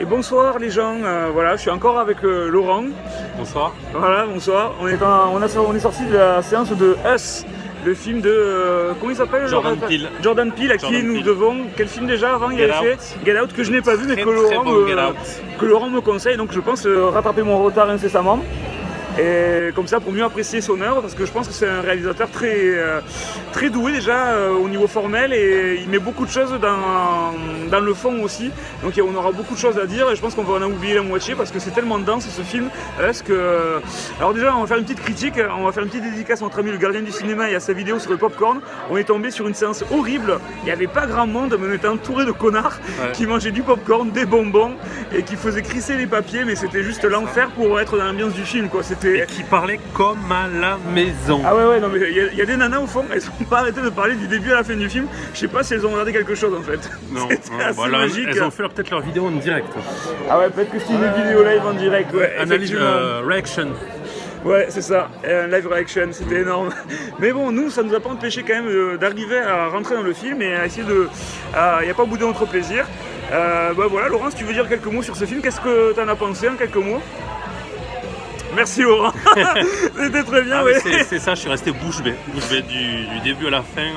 Et bonsoir les gens, voilà, je suis encore avec Laurent. Bonsoir. Voilà, bonsoir. On est sorti de la séance de Us, le film de... comment il s'appelle? Jordan Peele. Jordan Peele, à qui nous devons... Quel film déjà avant il avait fait? Get Out, que je n'ai pas vu, mais que Laurent me conseille, donc je pense rattraper mon retard incessamment. Et comme ça pour mieux apprécier son œuvre, parce que je pense que c'est un réalisateur très doué déjà au niveau formel, et il met beaucoup de choses dans le fond aussi, donc on aura beaucoup de choses à dire et je pense qu'on va en oublier la moitié parce que c'est tellement dense ce film. Alors déjà on va faire une petite critique, on va faire une petite dédicace à notre ami le gardien du cinéma et à sa vidéo sur le popcorn. On est tombé sur une séance horrible, il n'y avait pas grand monde mais on était entouré de connards qui mangeaient du popcorn, des bonbons et qui faisaient crisser les papiers, mais c'était juste l'enfer pour être dans l'ambiance du film quoi. Et qui parlait comme à la maison. Ah ouais, non mais il y a des nanas au fond, elles sont pas arrêtées de parler du début à la fin du film. Je sais pas si elles ont regardé quelque chose en fait. Non, assez magique. Elles ont fait peut-être leur vidéo en direct. Ah ouais, peut-être que c'est une vidéo live en direct. Ouais, analyse, reaction. Ouais, c'est ça, un live reaction, c'était énorme. Mais bon, nous, ça nous a pas empêché quand même d'arriver à rentrer dans le film et à essayer de... Il n'y a pas boudé notre plaisir. Voilà, Laurent, si tu veux dire quelques mots sur ce film, qu'est-ce que tu en as pensé en quelques mots? Merci Laurent, c'était très bien. Ouais. C'est ça, je suis resté bouche bée du début à la fin.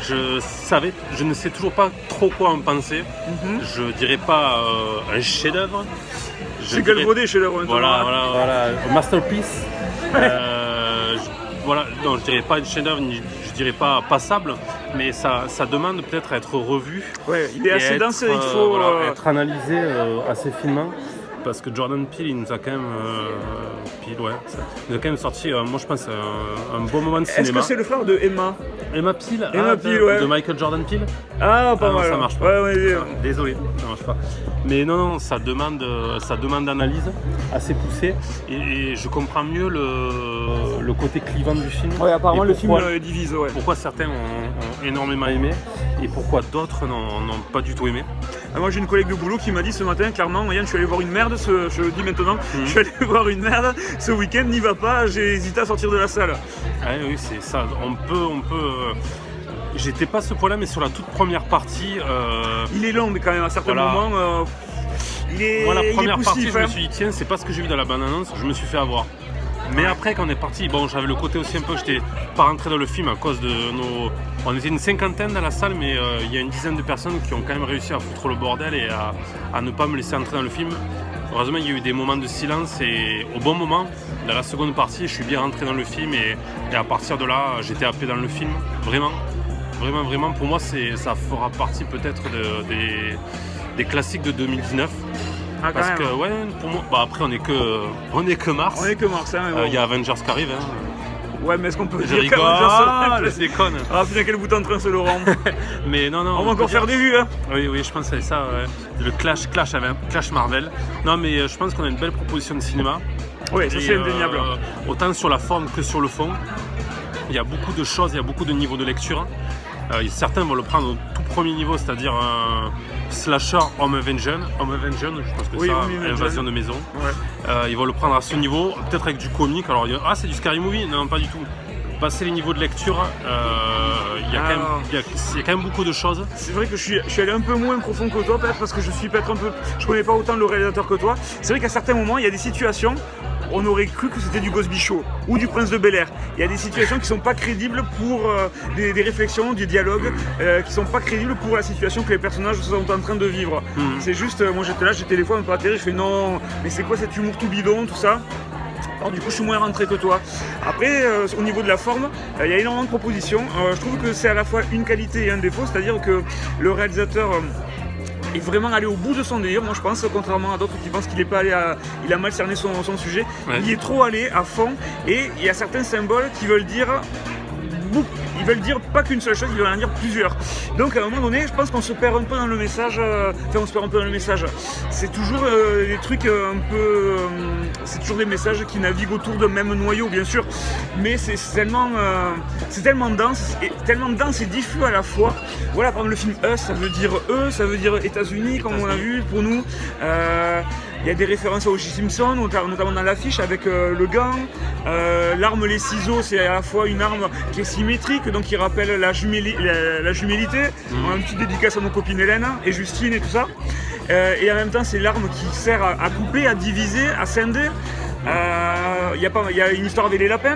Je ne sais toujours pas trop quoi en penser. Je dirais pas un chef-d'œuvre. C'est galvaudé chef-d'œuvre. Voilà, un masterpiece. Non, je dirais pas un chef-d'œuvre, je dirais pas passable, mais ça demande peut-être à être revu. Ouais, il est assez dense, il faut être analysé assez finement. Parce que Jordan Peele, il nous a quand même, il nous a quand même sorti, moi je pense, un bon moment de cinéma. Est-ce que c'est le frère de Emma Peele, de Michael Jordan Peele? Ah, pas mal. Non, ça marche pas. Ouais. Désolé, ça marche pas. Mais non, ça demande d'analyse assez poussée. Et je comprends mieux le côté clivant du film. Ouais, apparemment le film divise. Ouais. Pourquoi certains ont énormément aimé et pourquoi d'autres n'ont pas du tout aimé. Moi j'ai une collègue de boulot qui m'a dit ce matin clairement, Yann, je suis allé voir une merde, je le dis maintenant, je suis allé voir une merde ce week-end, n'y va pas, j'ai hésité à sortir de la salle. Oui, c'est ça, on peut j'étais pas à ce point-là, mais sur la toute première partie... Il est long mais quand même à certains moments, moi la première partie je me hein. suis dit tiens, c'est pas ce que j'ai vu dans la bande-annonce, je me suis fait avoir. Mais après quand on est parti, bon j'avais le côté aussi un peu, j'étais pas rentré dans le film à cause de nos... On était une cinquantaine dans la salle, mais il y a une dizaine de personnes qui ont quand même réussi à foutre le bordel et à ne pas me laisser entrer dans le film. Heureusement il y a eu des moments de silence et au bon moment, dans la seconde partie, je suis bien rentré dans le film et à partir de là, j'étais happé dans le film, vraiment. Pour moi ça fera partie peut-être des classiques de 2019. Parce que pour moi, après on est que mars. On est que mars, hein. Il y a Avengers qui arrive. Hein. Ouais, mais est-ce qu'on peut je dire rigole, je déconne. Ah putain, quel bout en train ce Laurent. Mais non. On va encore faire des vues, hein. Oui, je pense que c'est ça. Le clash Marvel. Non, mais je pense qu'on a une belle proposition de cinéma. Oui, ça c'est indéniable. Autant sur la forme que sur le fond. Il y a beaucoup de choses, il y a beaucoup de niveaux de lecture. Certains vont le prendre au tout premier niveau, c'est-à-dire un slasher Home Invasion, je pense que c'est invasion de maison. Ouais. Ils vont le prendre à ce niveau, peut-être avec du comique. Alors, c'est du Scary Movie? Non, pas du tout. Passer les niveaux de lecture, il y a quand même beaucoup de choses. C'est vrai que je suis allé un peu moins profond que toi, peut-être parce que je connais pas autant le réalisateur que toi. C'est vrai qu'à certains moments, il y a des situations, on aurait cru que c'était du Ghost Show ou du Prince de Bel-Air. Il y a des situations qui sont pas crédibles pour des réflexions, des dialogues, qui sont pas crédibles pour la situation que les personnages sont en train de vivre. C'est juste, moi j'étais des fois un peu atterré, je fais non, mais c'est quoi cet humour tout bidon, tout ça? Alors du coup je suis moins rentré que toi. Après au niveau de la forme, il y a énormément de propositions. Je trouve que c'est à la fois une qualité et un défaut, c'est-à-dire que le réalisateur est vraiment allé au bout de son délire, moi je pense, contrairement à d'autres qui pensent qu'il est pas allé il a mal cerné son sujet. Ouais. Il est trop allé à fond et il y a certains symboles qui veulent dire ils veulent dire pas qu'une seule chose, ils veulent en dire plusieurs. Donc à un moment donné, je pense qu'on se perd un peu dans le message. C'est toujours des trucs un peu... c'est toujours des messages qui naviguent autour d'un même noyau, bien sûr. Mais c'est tellement dense et diffus à la fois. Voilà, par exemple, le film Us, ça veut dire ça veut dire États-Unis, comme on a vu pour nous. Il y a des références à O.J. Simpson, notamment dans l'affiche avec le gant. L'arme, les ciseaux, c'est à la fois une arme qui est symétrique, donc qui rappelle la jumélité. On a une petite dédicace à nos copines Hélène et Justine et tout ça. et en même temps c'est l'arme qui sert à couper, à diviser, à scinder. Il y a une histoire avec les lapins.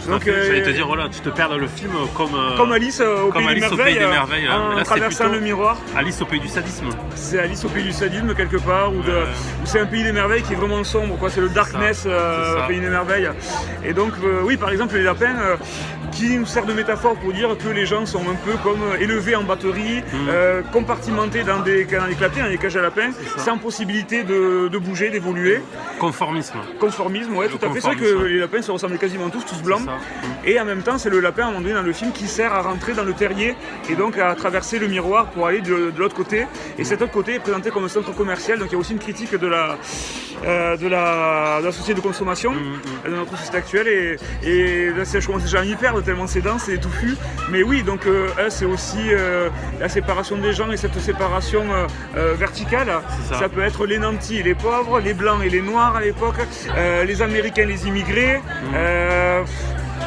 Donc, j'allais te dire, voilà, tu te perds dans le film comme Alice au Pays des Merveilles, hein. en traversant le miroir. Alice au Pays du Sadisme. C'est Alice au Pays du Sadisme quelque part, où c'est un Pays des Merveilles qui est vraiment sombre, quoi. C'est le darkness au Pays des Merveilles. Et donc, oui, par exemple, les lapins, qui nous sert de métaphore pour dire que les gens sont un peu comme élevés en batterie, compartimentés dans des clapets, dans des cages à lapins, sans possibilité de bouger, d'évoluer. Conformisme, ouais, tout à fait. C'est vrai que les lapins se ressemblent quasiment tous blancs. Et en même temps, c'est le lapin, à un moment donné dans le film, qui sert à rentrer dans le terrier et donc à traverser le miroir pour aller de l'autre côté. Et cet autre côté est présenté comme un centre commercial, donc il y a aussi une critique de la société de consommation, de notre société actuelle. Et là, je commence déjà à m'y perdre tellement c'est dense, c'est touffu. Mais oui, donc c'est aussi la séparation des gens et cette séparation verticale. Ça peut être les nantis et les pauvres, les blancs et les noirs à l'époque, les Américains, les immigrés.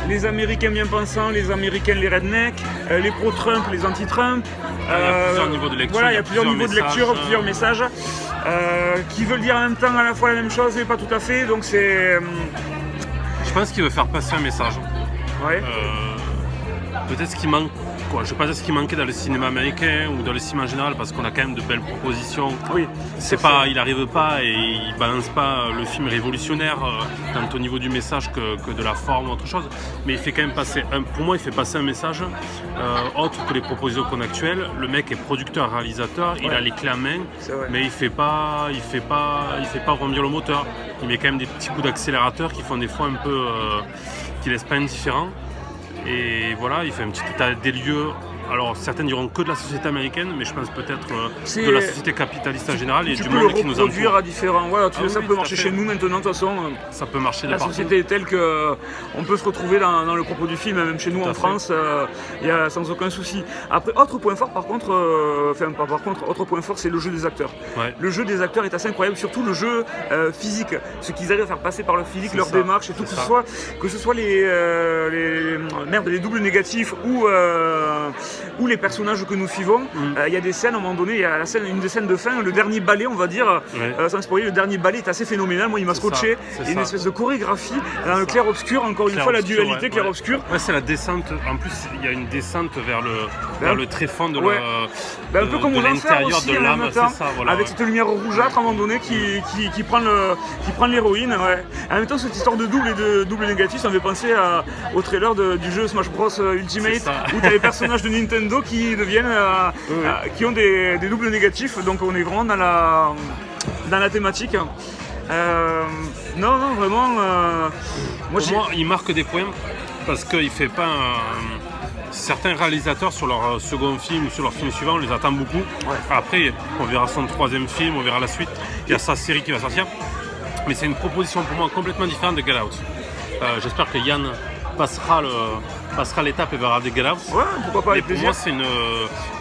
Les Américains bien pensants, les Américains, les rednecks, les pro-Trump, les anti-Trump. Il y a plusieurs niveaux de lecture. Voilà, il y a plusieurs niveaux de lecture, plusieurs messages qui veulent dire en même temps à la fois la même chose et pas tout à fait. Donc c'est. Je pense qu'il veut faire passer un message. Ouais. Peut-être ce qui manque. Je ne sais pas ce qui manquait dans le cinéma américain ou dans le cinéma en général, parce qu'on a quand même de belles propositions. Oui, il n'arrive pas et il balance pas le film révolutionnaire tant au niveau du message que de la forme ou autre chose. Mais il fait quand même passer pour moi, il fait passer un message autre que les propositions qu'on a actuelles. Le mec est producteur, réalisateur, il a les clés en main, mais il fait pas rebondir le moteur. Il met quand même des petits coups d'accélérateur qui font des fois un peu, qui laissent pas indifférent. Et voilà, il fait un petit état des lieux. Alors certains diront que de la société américaine, mais je pense peut-être de la société capitaliste en général et du monde qui nous entoure. Tu peux le reproduire à différents. Voilà, ça peut marcher chez nous maintenant de toute façon. Ça peut marcher de partout. La société est telle qu'on peut se retrouver dans le propos du film, même chez nous en France, il y a sans aucun souci. Après, autre point fort par contre, autre point fort, c'est le jeu des acteurs. Ouais. Le jeu des acteurs est assez incroyable, surtout le jeu physique, ce qu'ils arrivent à faire passer par le physique, leur démarche et tout, que ce soit les doubles négatifs ou les personnages que nous suivons. Il y a des scènes, à un moment donné, il y a une des scènes de fin, le dernier ballet, on va dire, sans spoiler, le dernier ballet est assez phénoménal. Moi, il m'a scotché. Il y a une espèce de chorégraphie dans le clair-obscur, encore une fois, la dualité clair-obscur. Ouais, c'est la descente. En plus, il y a une descente vers le tréfonds de un peu comme aux l'intérieur aussi, de l'âme, c'est ça. Voilà, avec cette lumière rougeâtre, à un moment donné, qui prend l'héroïne. Ouais. En même temps, cette histoire de double et de double négatif, ça me fait penser au trailer du jeu Smash Bros Ultimate, où tu as les personnages de Nintendo qui deviennent, qui ont des doubles négatifs, donc on est vraiment dans la thématique. Non, vraiment. Pour moi, il marque des points parce qu'il fait pas certains réalisateurs sur leur second film ou sur leur film suivant, on les attend beaucoup. Ouais. Après, on verra son troisième film, on verra la suite. Il y a sa série qui va sortir. Mais c'est une proposition pour moi complètement différente de Get Out. J'espère que Yann passera l'étape et verra des Get Out. Ouais, pourquoi pas, avec plaisir. Pour moi,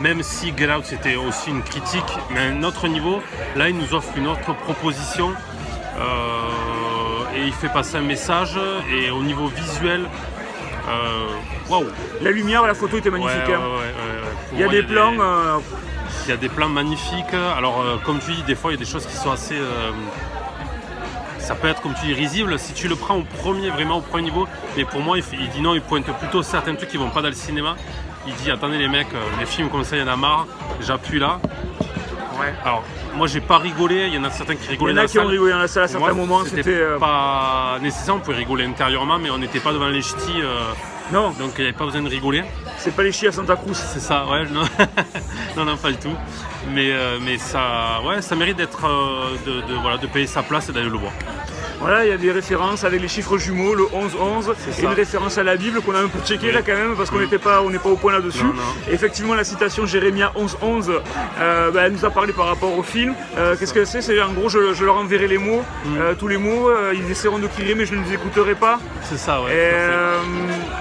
même si Get Out c'était aussi une critique, mais à un autre niveau, là il nous offre une autre proposition et il fait passer un message. Et au niveau visuel, waouh! La lumière, la photo était magnifique. Il y a des plans. Il y a des plans magnifiques. Alors, comme tu dis, des fois il y a des choses qui sont assez. Ça peut être, comme tu dis, risible si tu le prends vraiment au premier niveau. Mais pour moi, il dit non, il pointe plutôt certains trucs qui vont pas dans le cinéma. Il dit attendez les mecs, les films comme ça, il y en a marre, j'appuie là. Ouais. Alors, moi j'ai pas rigolé, il y en a certains qui rigolaient dans la salle. Il y en a qui ont rigolé dans la salle à certains moments. C'était pas nécessaire, on pouvait rigoler intérieurement, mais on n'était pas devant les ch'tis. Non. Donc il n'y avait pas besoin de rigoler. C'est pas les ch'tis à Santa Cruz. C'est ça, ouais. non, pas du tout. Mais ça mérite d'être, de payer sa place et d'aller le voir. Voilà, il y a des références avec les chiffres jumeaux, le 11-11, et une référence à la Bible qu'on a un peu checké là quand même, parce qu'on n'est pas au point là-dessus. Et effectivement, la citation Jérémia 11-11, elle nous a parlé par rapport au film. Qu'est-ce que c'est en gros, je leur enverrai les mots, tous les mots, ils essaieront de crier, mais je ne les écouterai pas. C'est ça, ouais.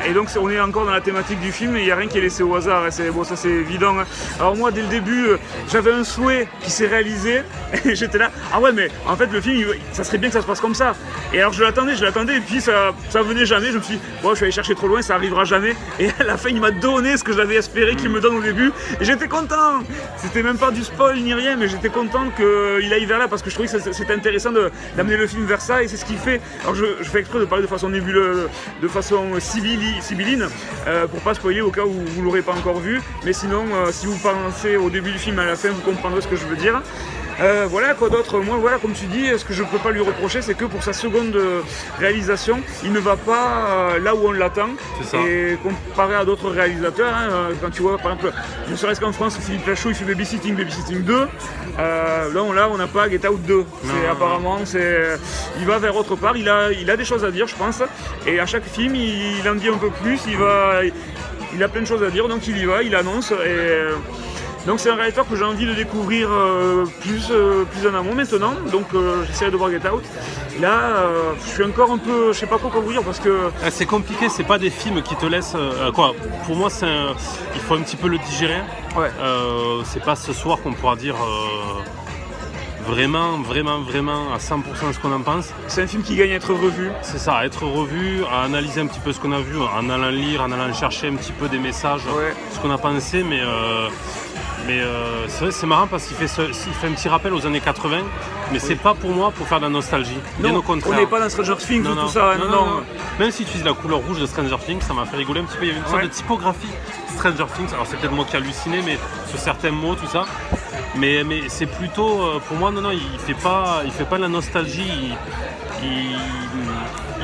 Et donc, on est encore dans la thématique du film, et il n'y a rien qui est laissé au hasard, ça c'est évident. Alors moi, dès le début, j'avais un souhait qui s'est réalisé, et j'étais là, ah ouais, mais en fait, le film, ça serait bien que ça se passe comme ça. ça. Et alors je l'attendais, et puis ça venait jamais. Je me suis dit, bon, je suis allé chercher trop loin, ça arrivera jamais. Et à la fin, il m'a donné ce que j'avais espéré qu'il me donne au début. Et j'étais content. C'était même pas du spoil ni rien, mais j'étais content qu'il aille vers là parce que je trouvais que c'était intéressant d'amener le film vers ça. Et c'est ce qu'il fait. Alors je fais exprès de parler de façon nébuleuse, de façon sibylline, pour pas spoiler au cas où vous l'aurez pas encore vu. Mais sinon, si vous pensez au début du film à la fin, vous comprendrez ce que je veux dire. Voilà, quoi d'autre. Moi, voilà, comme tu dis, ce que je peux pas lui reprocher, c'est que pour sa seconde réalisation, il ne va pas là où on l'attend. Et comparé à d'autres réalisateurs, quand tu vois, par exemple, ne serait-ce qu'en France, Philippe Lachaud, il fait Babysitting 2. Là, on n'a pas Get Out 2. Apparemment, il va vers autre part. Il a des choses à dire, je pense. Et à chaque film, il en dit un peu plus. Il a plein de choses à dire, donc il y va, il annonce. Donc c'est un réalisateur que j'ai envie de découvrir plus en amont maintenant, donc j'essaie de voir Get Out. Là, je suis encore un peu, je sais pas quoi vous dire parce que... C'est compliqué, c'est pas des films qui te laissent... Pour moi, il faut un petit peu le digérer. Ouais. C'est pas ce soir qu'on pourra dire vraiment à 100% ce qu'on en pense. C'est un film qui gagne à être revu. C'est ça, à être revu, à analyser un petit peu ce qu'on a vu, en allant lire, en allant chercher un petit peu des messages, ce qu'on a pensé, mais c'est vrai, c'est marrant parce qu'il fait un petit rappel aux années 80, mais c'est pas pour moi pour faire de la nostalgie. Bien au contraire. On n'est pas dans Stranger Things ou tout ça. Non. Même si tu utilises la couleur rouge de Stranger Things, ça m'a fait rigoler un petit peu. Il y avait une sorte de typographie Stranger Things. Alors c'est peut-être moi qui ai halluciné, mais sur certains mots, tout ça. Mais c'est plutôt, pour moi, non, il fait pas de la nostalgie.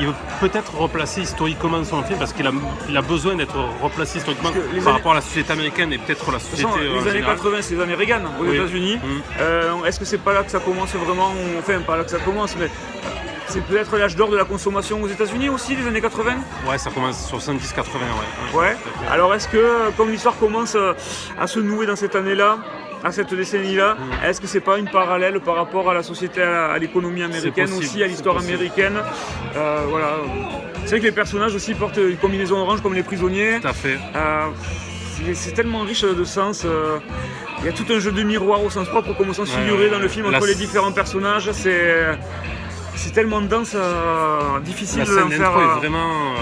Il veut peut-être replacer historiquement son film parce qu'il a besoin d'être replacé historiquement par rapport à la société américaine et peut-être la société les années 80, c'est les années Reagan aux États-Unis. Est-ce que c'est pas là que ça commence vraiment, enfin pas là que ça commence, mais c'est peut-être l'âge d'or de la consommation aux États-Unis aussi, les années 80? Ouais, ça commence 70-80, ouais. Alors est-ce que, comme l'histoire commence à se nouer dans cette année-là, à cette décennie-là, est-ce que c'est pas une parallèle par rapport à la société, à l'économie américaine aussi, à l'histoire américaine? Voilà. C'est vrai que les personnages aussi portent une combinaison orange comme les prisonniers. Tout à fait. C'est tellement riche de sens. Il y a tout un jeu de miroir au sens propre comme au sens figuré dans le film entre les différents personnages. C'est tellement dense, difficile de faire. La scène d'intro est vraiment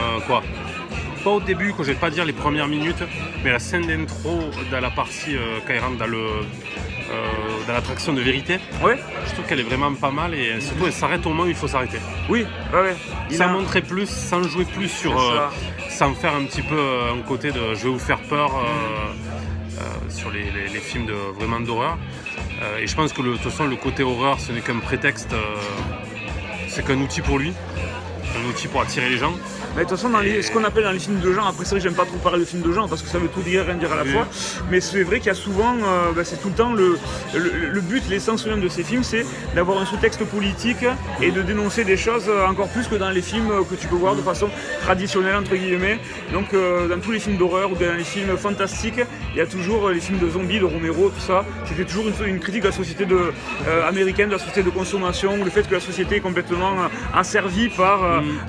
pas au début, que je vais pas dire les premières minutes, mais la scène d'intro dans la partie quand il rentre dans l'attraction de vérité, je trouve qu'elle est vraiment pas mal et surtout elle s'arrête au moment où il faut s'arrêter. Oui. Sans montrer plus, sans jouer plus sans faire un petit peu un côté de je vais vous faire peur sur les films vraiment d'horreur. Et je pense que de toute façon le côté horreur ce n'est qu'un prétexte, c'est qu'un outil pour lui, un outil pour attirer les gens. Mais de toute façon, ce qu'on appelle dans les films de genre, après c'est vrai que j'aime pas trop parler de films de genre parce que ça veut tout dire et rien dire à la fois, mais c'est vrai qu'il y a souvent, c'est tout le temps le but, l'essence même de ces films, c'est d'avoir un sous-texte politique et de dénoncer des choses encore plus que dans les films que tu peux voir de façon traditionnelle entre guillemets. Donc dans tous les films d'horreur ou dans les films fantastiques, il y a toujours les films de zombies, de Romero, tout ça. C'était toujours une critique de la société américaine, de la société de consommation, le fait que la société est complètement asservie par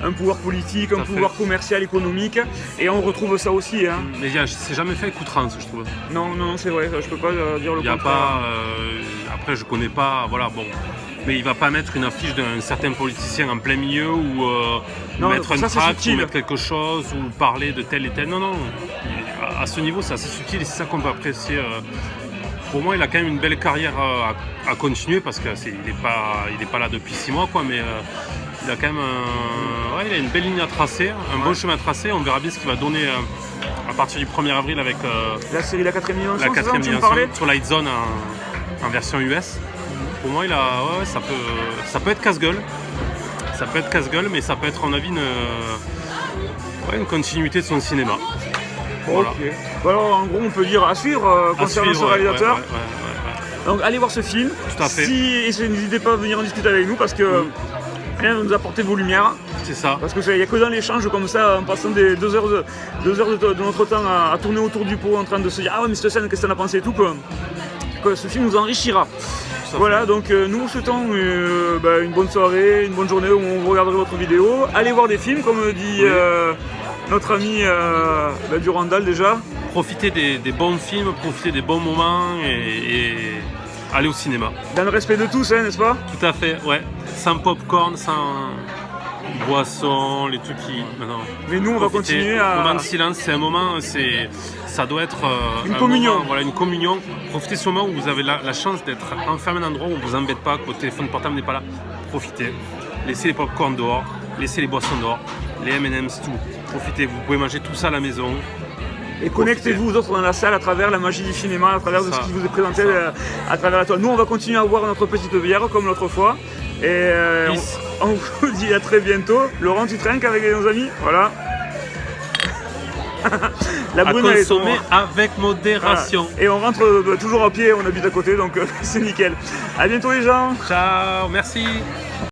un pouvoir politique, un pouvoir commercial, économique, et on retrouve ça aussi. Mais c'est jamais fait avec outrance, je trouve. Non, c'est vrai, je peux pas dire le contraire. Il y a pas, après, je connais pas, voilà, bon. Mais il va pas mettre une affiche d'un certain politicien en plein milieu ou mettre un tract ou mettre quelque chose ou parler de tel et tel. Non. À ce niveau, c'est assez subtil et c'est ça qu'on peut apprécier. Pour moi, il a quand même une belle carrière à continuer parce qu'il n'est pas là depuis 6 mois, quoi, mais il a quand même il a une belle ligne à tracer, un bon chemin à tracer. On verra bien ce qu'il va donner à partir du 1er avril avec la série La 4ème dimension, la 4ème dimension sur Light Zone en version US. Pour moi, ça peut être casse-gueule. Ça peut être casse-gueule, mais ça peut être, à mon avis, une continuité de son cinéma. Voilà. Ok. Bon, alors, en gros, on peut dire à suivre concernant ce réalisateur. Ouais. Donc, allez voir ce film. Tout à fait. N'hésitez pas à venir en discuter avec nous parce que rien ne nous apporter vos lumières. C'est ça. Parce qu'il n'y a que dans l'échange comme ça, en passant des 2 heures de notre temps à tourner autour du pot en train de se dire ah ouais mais cette scène, qu'est-ce que t'en as pensé et tout, que ce film nous enrichira. Voilà, donc nous vous souhaitons une bonne soirée, une bonne journée où on regarderait votre vidéo. Allez voir des films comme dit notre ami Durandal déjà. Profitez des bons films, profitez des bons moments et allez au cinéma. Dans le respect de tous, n'est-ce pas? Tout à fait, ouais. sans popcorn, sans boisson, les trucs qui. Non. Mais nous, on va continuer à. Moment de silence, c'est un moment, ça doit être une communion. Moment, voilà, une communion. Profitez de ce moment où vous avez la chance d'être enfermé dans un endroit où on ne vous embête pas, que votre téléphone portable n'est pas là. Profitez. Laissez les popcorn dehors, laissez les boissons dehors, les M&M's, tout. Profitez, vous pouvez manger tout ça à la maison. Et connectez-vous aux autres dans la salle à travers la magie du cinéma, à travers de ce qui vous est présenté à travers la toile. Nous, on va continuer à boire notre petite bière comme l'autre fois. Et on vous dit à très bientôt. Laurent, tu trinques avec nos amis? Voilà. La à brune, elle est consommer avec modération. Voilà. Et on rentre toujours à pied, on habite à côté, donc c'est nickel. À bientôt les gens. Ciao, merci.